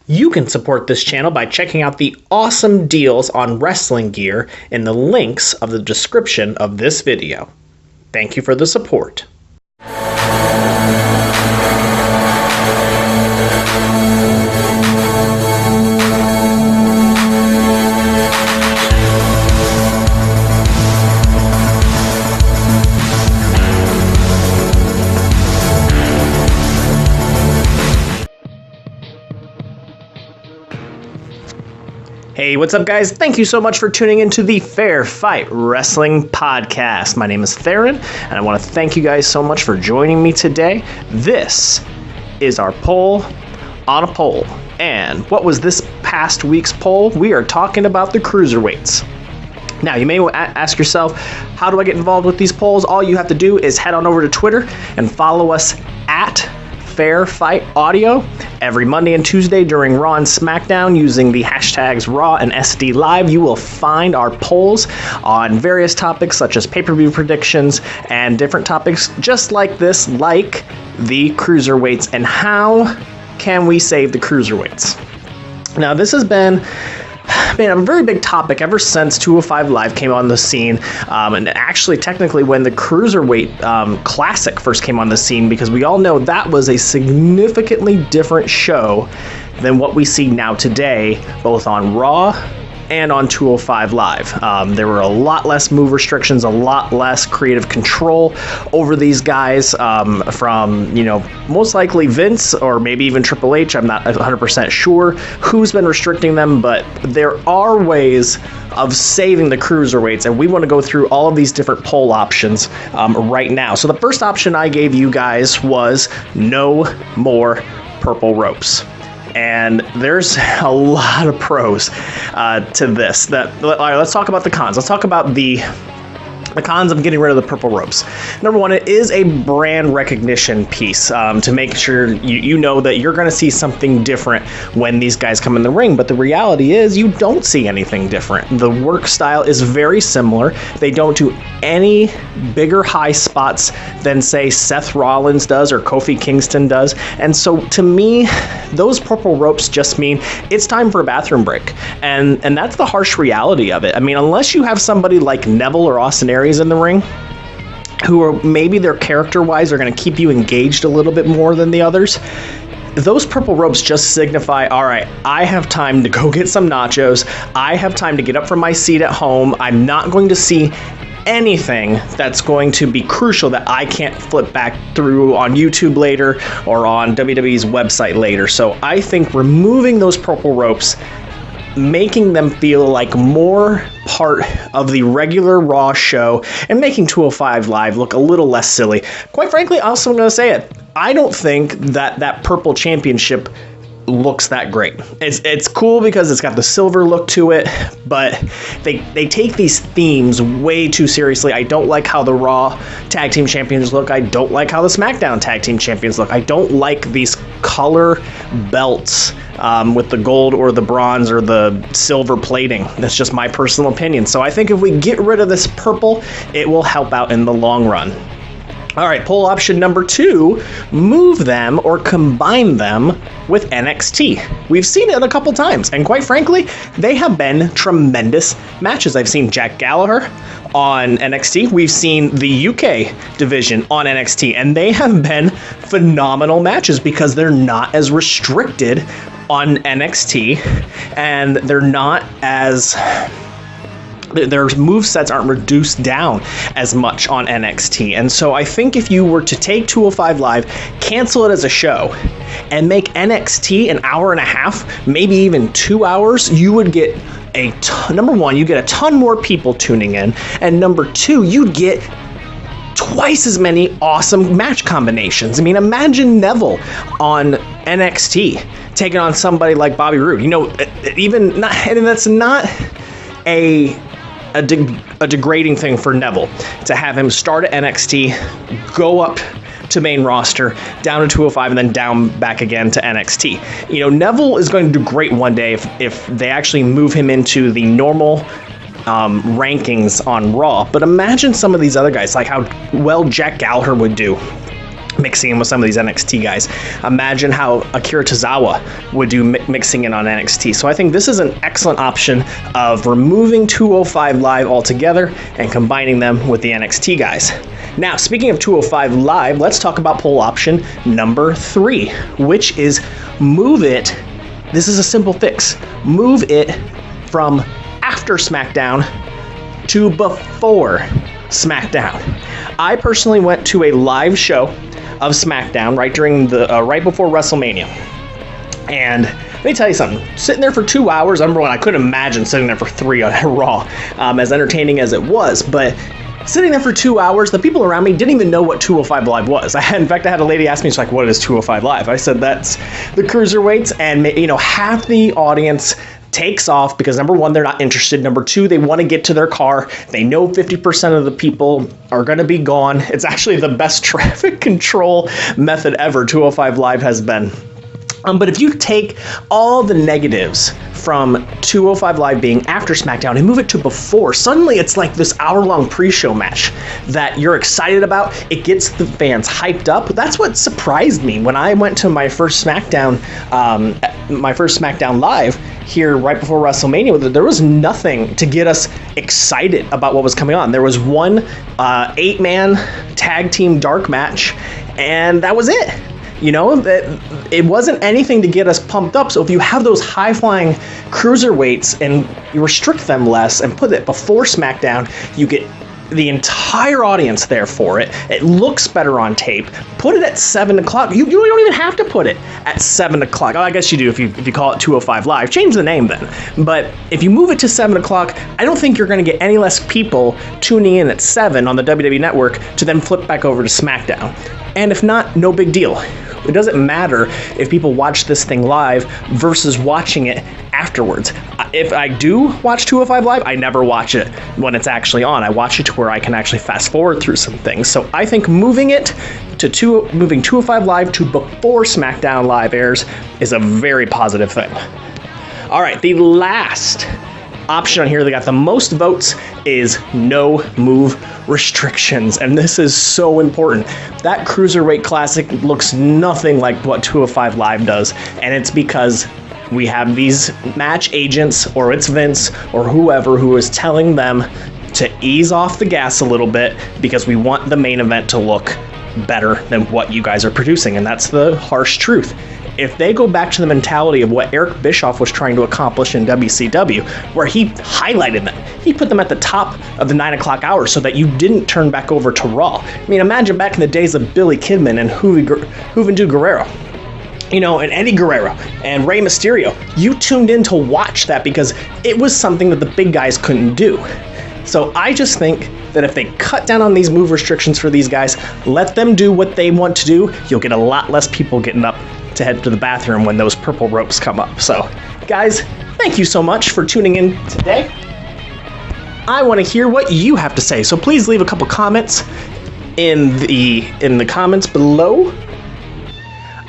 You can support this channel by checking out the awesome deals on wrestling gear in the links of the description of this video. Thank you for the support. Hey, what's up, guys? Thank you so much for tuning into the Fair Fight Wrestling Podcast. My name is Theron, and I want to thank you guys so much for joining me today. This is our poll on a poll. And what was this past week's poll? We are talking about the Cruiserweights. Now, you may ask yourself, how do I get involved with these polls? All you have to do is head on over to Twitter and follow us at Fair Fight Audio every Monday and Tuesday during Raw and Smackdown using the hashtags Raw and SD Live. You will find our polls on various topics such as pay-per-view predictions and different topics just like this, like the Cruiserweights and how can we save the Cruiserweights. Now, this has been a very big topic ever since 205 Live came on the scene, and actually technically when the Cruiserweight Classic first came on the scene, because we all know that was a significantly different show than what we see now today, both on Raw and on 205 Live. There were a lot less move restrictions, a lot less creative control over these guys from, most likely Vince or maybe even Triple H. I'm not 100% sure who's been restricting them, but there are ways of saving the Cruiserweights, and we want to go through all of these different poll options right now. So the first option I gave you guys was no more purple ropes. And there's a lot of pros to this. All right, let's talk about the cons. Let's talk about the cons of getting rid of the purple ropes. Number one, it is a brand recognition piece to make sure you know that you're going to see something different when these guys come in the ring. But the reality is you don't see anything different. The work style is very similar. They don't do any bigger high spots than, say, Seth Rollins does or Kofi Kingston does. And so to me, those purple ropes just mean it's time for a bathroom break. And that's the harsh reality of it. I mean, unless you have somebody like Neville or Austin Aries in the ring, who are maybe their character-wise are going to keep you engaged a little bit more than the others, those purple ropes just signify, all right, I have time to go get some nachos. I have time to get up from my seat at home. I'm not going to see anything that's going to be crucial that I can't flip back through on YouTube later or on WWE's website later. So I think removing those purple ropes, making them feel like more part of the regular Raw show and making 205 Live look a little less silly. Quite frankly, also I'm going to say it, I don't think that purple championship looks that great. It's cool because it's got the silver look to it, but they take these themes way too seriously. I don't like how the Raw Tag Team Champions look. I don't like how the SmackDown Tag Team Champions look. I don't like these color belts with the gold or the bronze or the silver plating. That's just my personal opinion. So I think if we get rid of this purple, it will help out in the long run. All right, poll option number 2, move them or combine them with NXT. We've seen it a couple times, and quite frankly, they have been tremendous matches. I've seen Jack Gallagher on NXT. We've seen the UK division on NXT, and they have been phenomenal matches because they're not as restricted on NXT, and they're not as... their movesets aren't reduced down as much on NXT. And so I think if you were to take 205 Live, cancel it as a show, and make NXT an hour and a half, maybe even 2 hours, you would get number one, you get a ton more people tuning in, and number two, you'd get twice as many awesome match combinations. I mean, imagine Neville on NXT taking on somebody like Bobby Roode. Even not, and that's not a degrading thing for Neville to have him start at NXT, go up to main roster, down to 205, and then down back again to NXT. Neville is going to do great one day if they actually move him into the normal rankings on Raw. But imagine some of these other guys, like how well Jack Gallagher would do mixing in with some of these NXT guys. Imagine how Akira Tozawa would do mixing in on NXT. So I think this is an excellent option of removing 205 Live altogether and combining them with the NXT guys. Now, speaking of 205 Live, let's talk about poll option number 3, which is move it. This is a simple fix. Move it from after Smackdown to before Smackdown. I personally went to a live show of Smackdown right before WrestleMania, and let me tell you something. Sitting there for 2 hours, number one, I couldn't imagine sitting there for 3 on Raw, as entertaining as it was. But sitting there for 2 hours, the people around me didn't even know what 205 Live was. In fact, I had a lady ask me, she's like, "What is 205 Live?" I said, "That's the Cruiserweights," and half the audience takes off because number one, they're not interested. Number two, they want to get to their car. They know 50% of the people are going to be gone. It's actually the best traffic control method ever, 205 Live has been. But if you take all the negatives from 205 Live being after SmackDown and move it to before, suddenly it's like this hour-long pre-show match that you're excited about. It gets the fans hyped up. That's what surprised me when I went to my first SmackDown Live here right before WrestleMania. There was nothing to get us excited about what was coming on. There was one 8-man tag team dark match, and that was it. That it wasn't anything to get us pumped up. So if you have those high-flying cruiserweights and you restrict them less and put it before SmackDown, you get the entire audience there for it. It looks better on tape. Put it at 7 o'clock. You don't even have to put it at 7 o'clock. Oh, I guess you do if you call it 205 Live. Change the name then. But if you move it to 7 o'clock, I don't think you're going to get any less people tuning in at 7 on the WWE Network to then flip back over to SmackDown. And if not, no big deal. It doesn't matter if people watch this thing live versus watching it afterwards. If I do watch 205 Live, I never watch it when it's actually on. I watch it to where I can actually fast forward through some things. So I think moving 205 Live to before SmackDown Live airs is a very positive thing. All right, the last option on here that got the most votes is no move restrictions, and this is so important. That Cruiserweight Classic looks nothing like what 205 Live does, and it's because we have these match agents, or it's Vince or whoever, who is telling them to ease off the gas a little bit because we want the main event to look better than what you guys are producing, and that's the harsh truth. If they go back to the mentality of what Eric Bischoff was trying to accomplish in WCW, where he highlighted them, he put them at the top of the 9 o'clock hour so that you didn't turn back over to Raw. I mean, imagine back in the days of Billy Kidman and Juventud Guerrero, and Eddie Guerrero and Rey Mysterio. You tuned in to watch that because it was something that the big guys couldn't do. So I just think that if they cut down on these move restrictions for these guys, let them do what they want to do, you'll get a lot less people getting up to head to the bathroom when those purple ropes come up. So, guys, thank you so much for tuning in today. I want to hear what you have to say, so please leave a couple comments in the comments below.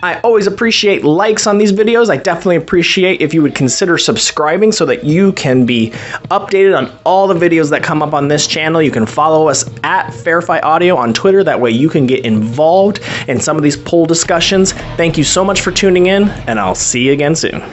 I always appreciate likes on these videos. I definitely appreciate if you would consider subscribing so that you can be updated on all the videos that come up on this channel. You can follow us at Fairfight Audio on Twitter. That way you can get involved in some of these poll discussions. Thank you so much for tuning in, and I'll see you again soon.